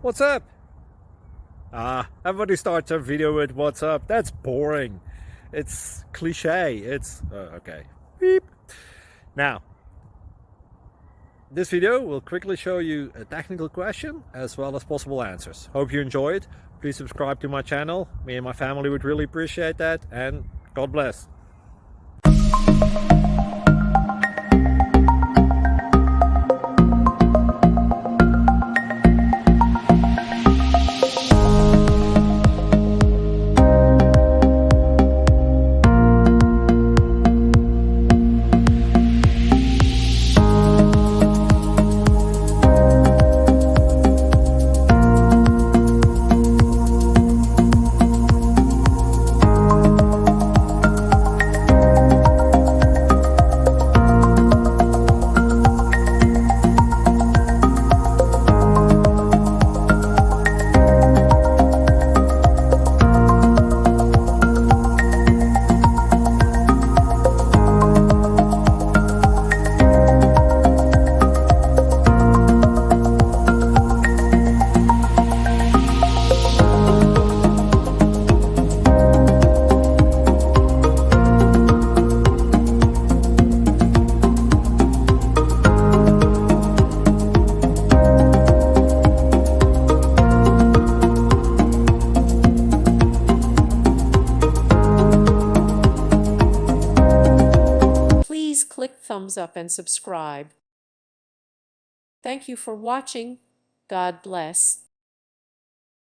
What's up? Everybody starts a video with what's up. That's boring. It's cliche. It's okay. Beep. Now, this video will quickly show you a technical question as well as possible answers. Hope you enjoy it. Please subscribe to my channel. Me and my family would really appreciate that, and God bless. Please click thumbs up and subscribe. Thank you for watching. God bless.